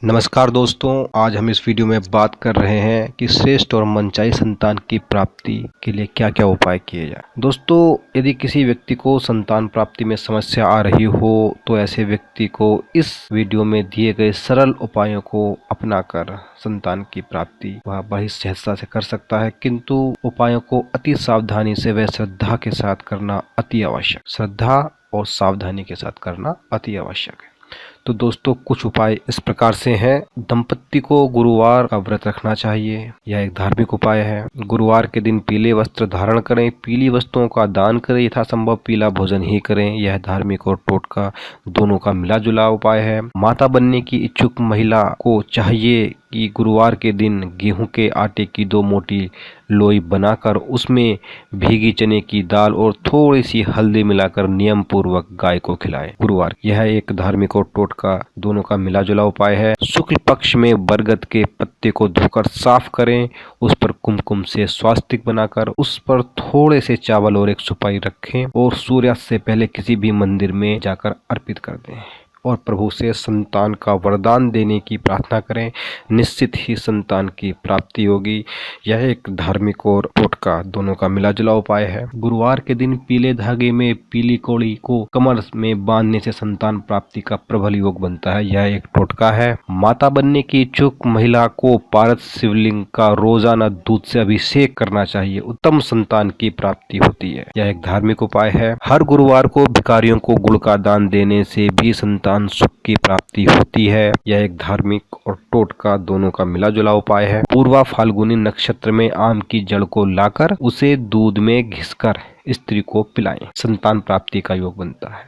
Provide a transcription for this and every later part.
नमस्कार दोस्तों, आज हम इस वीडियो में बात कर रहे हैं कि श्रेष्ठ और मनचाही संतान की प्राप्ति के लिए क्या क्या उपाय किए जाए। दोस्तों, यदि किसी व्यक्ति को संतान प्राप्ति में समस्या आ रही हो तो ऐसे व्यक्ति को इस वीडियो में दिए गए सरल उपायों को अपनाकर संतान की प्राप्ति वह बड़ी सहजता से कर सकता है, किंतु उपायों को अति सावधानी से व श्रद्धा के साथ करना अति आवश्यक। श्रद्धा और सावधानी के साथ करना अति आवश्यक है। तो दोस्तों, कुछ उपाय इस प्रकार से हैं। दंपत्ति को गुरुवार का व्रत रखना चाहिए, यह एक धार्मिक उपाय है। गुरुवार के दिन पीले वस्त्र धारण करें, पीली वस्तुओं का दान करें, यथासंभव पीला भोजन ही करें। यह धार्मिक और टोटका दोनों का मिला जुला उपाय है। माता बनने की इच्छुक महिला को चाहिए कि गुरुवार के दिन गेहूं के आटे की 2 मोटी लोई बनाकर उसमें भीगी चने की दाल और थोड़ी सी हल्दी मिलाकर नियम पूर्वक गाय को खिलाएं। गुरुवार यह एक धार्मिक और टोटका दोनों का मिला जुला उपाय है। शुक्ल पक्ष में बरगद के पत्ते को धोकर साफ करें, उस पर कुमकुम से स्वास्तिक बनाकर उस पर थोड़े से चावल और एक सुपारी रखें और सूर्यास्त से पहले किसी भी मंदिर में जाकर अर्पित कर दें और प्रभु से संतान का वरदान देने की प्रार्थना करें। निश्चित ही संतान की प्राप्ति होगी। यह एक धार्मिक और टोटका दोनों का मिला जुला उपाय है। गुरुवार के दिन पीले धागे में पीली कौड़ी को कमर में बांधने से संतान प्राप्ति का प्रबल योग बनता है। यह एक टोटका है। माता बनने की इच्छुक महिला को पारद शिवलिंग का रोजाना दूध से अभिषेक करना चाहिए, उत्तम संतान की प्राप्ति होती है। यह एक धार्मिक उपाय है। हर गुरुवार को भिखारियों को गुड़ का दान देने से भी संतान सुख की प्राप्ति होती है। यह एक धार्मिक और टोटका दोनों का मिला जुला उपाय है। पूर्वा फाल्गुनी नक्षत्र में आम की जड़ को लाकर उसे दूध में घिसकर स्त्री को पिलाएं, संतान प्राप्ति का योग बनता है।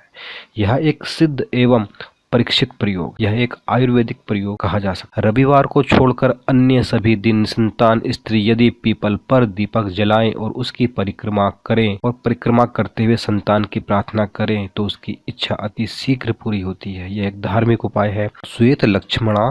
यह एक सिद्ध एवं परीक्षित प्रयोग, यह एक आयुर्वेदिक प्रयोग कहा जा सकता है। रविवार को छोड़कर अन्य सभी दिन संतान स्त्री यदि पीपल पर दीपक जलाएं और उसकी परिक्रमा करें और परिक्रमा करते हुए संतान की प्रार्थना करें तो उसकी इच्छा अति शीघ्र पूरी होती है। यह एक धार्मिक उपाय है। श्वेत लक्ष्मणा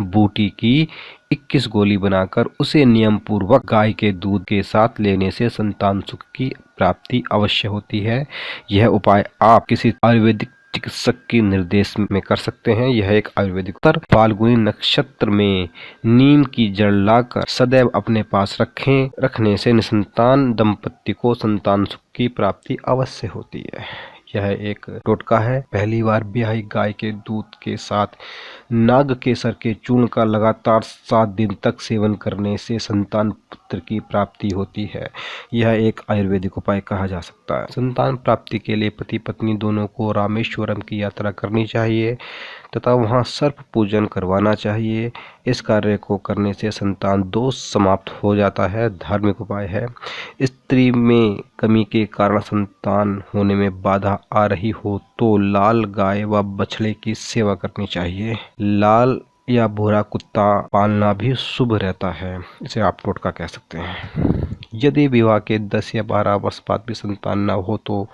बूटी की 21 गोली बनाकर उसे नियम पूर्वक गाय के दूध के साथ लेने से संतान सुख की प्राप्ति अवश्य होती है। यह उपाय आप किसी आयुर्वेदिक चिकित्सक के निर्देश में कर सकते हैं। यह एक आयुर्वेदिक उत्तर फाल्गुनी नक्षत्र में नीम की जड़ लाकर सदैव अपने पास रखने से निसंतान दंपत्ति को संतान सुख की प्राप्ति अवश्य होती है। यह एक टोटका है। पहली बार ब्याही गाय के दूध के साथ नाग केसर के चूर्ण का लगातार 7 दिन तक सेवन करने से संतान पुत्र की प्राप्ति होती है। यह एक आयुर्वेदिक उपाय कहा जा सकता है। संतान प्राप्ति के लिए पति पत्नी दोनों को रामेश्वरम की यात्रा करनी चाहिए तथा वहां सर्प पूजन करवाना चाहिए। इस कार्य को करने से संतान दोष समाप्त हो जाता है। धार्मिक उपाय है। स्त्री में कमी के कारण संतान होने में बाधा आ रही हो तो लाल गाय व बछड़े की सेवा करनी चाहिए। लाल या भूरा कुत्ता पालना भी शुभ रहता है, इसे आप टोटका कह सकते हैं। यदि विवाह के 10 या 12 वर्ष बाद भी संतान न हो तो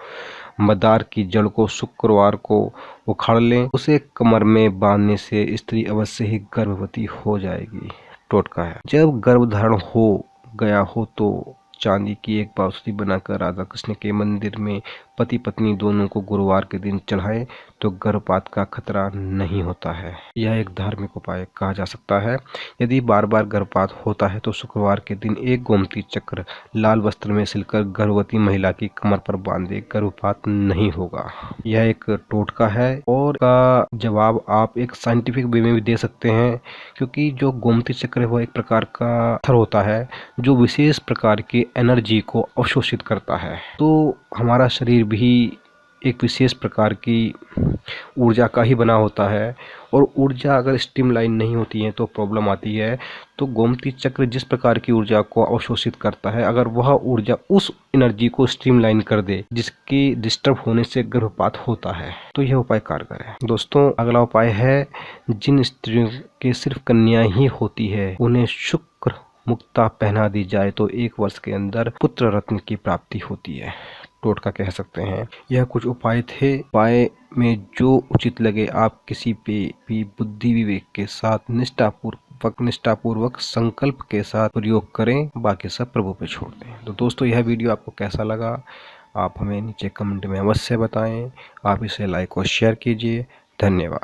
मदार की जड़ को शुक्रवार को उखाड़ लें, उसे कमर में बांधने से स्त्री अवश्य ही गर्भवती हो जाएगी। टोटका है। जब गर्भधारण हो गया हो तो चांदी की एक बांसुरी बनाकर राधा कृष्ण के मंदिर में पति पत्नी दोनों को गुरुवार के दिन चढ़ाएं तो गर्भपात का खतरा नहीं होता है। यह एक धार्मिक उपाय कहा जा सकता है। यदि बार बार गर्भपात होता है तो शुक्रवार के दिन एक गोमती चक्र लाल वस्त्र में सिलकर गर्भवती महिला की कमर पर बांधे, गर्भपात नहीं होगा। यह एक टोटका है और का जवाब आप एक साइंटिफिक वे में भी दे सकते हैं, क्योंकि जो गोमती चक्र है वो एक प्रकार का पत्थर होता है जो विशेष प्रकार की एनर्जी को अवशोषित करता है। तो हमारा शरीर भी एक विशेष प्रकार की ऊर्जा का ही बना होता है और ऊर्जा अगर स्ट्रीमलाइन नहीं होती है तो प्रॉब्लम आती है। तो गोमती चक्र जिस प्रकार की ऊर्जा को अवशोषित करता है, अगर वह ऊर्जा उस एनर्जी को स्ट्रीमलाइन कर दे जिसके डिस्टर्ब होने से गर्भपात होता है, तो यह उपाय कारगर है। दोस्तों, अगला उपाय है, जिन स्त्रियों के सिर्फ कन्या ही होती है उन्हें शुक्र मुक्ता पहना दी जाए तो 1 वर्ष के अंदर पुत्र रत्न की प्राप्ति होती है। टोटका कह सकते हैं। यह कुछ उपाय थे। उपाय में जो उचित लगे आप किसी पे भी बुद्धि विवेक के साथ निष्ठापूर्वक संकल्प के साथ प्रयोग करें, बाकी सब प्रभु पे छोड़ दें। तो दोस्तों, यह वीडियो आपको कैसा लगा आप हमें नीचे कमेंट में अवश्य बताएं। आप इसे लाइक और शेयर कीजिए। धन्यवाद।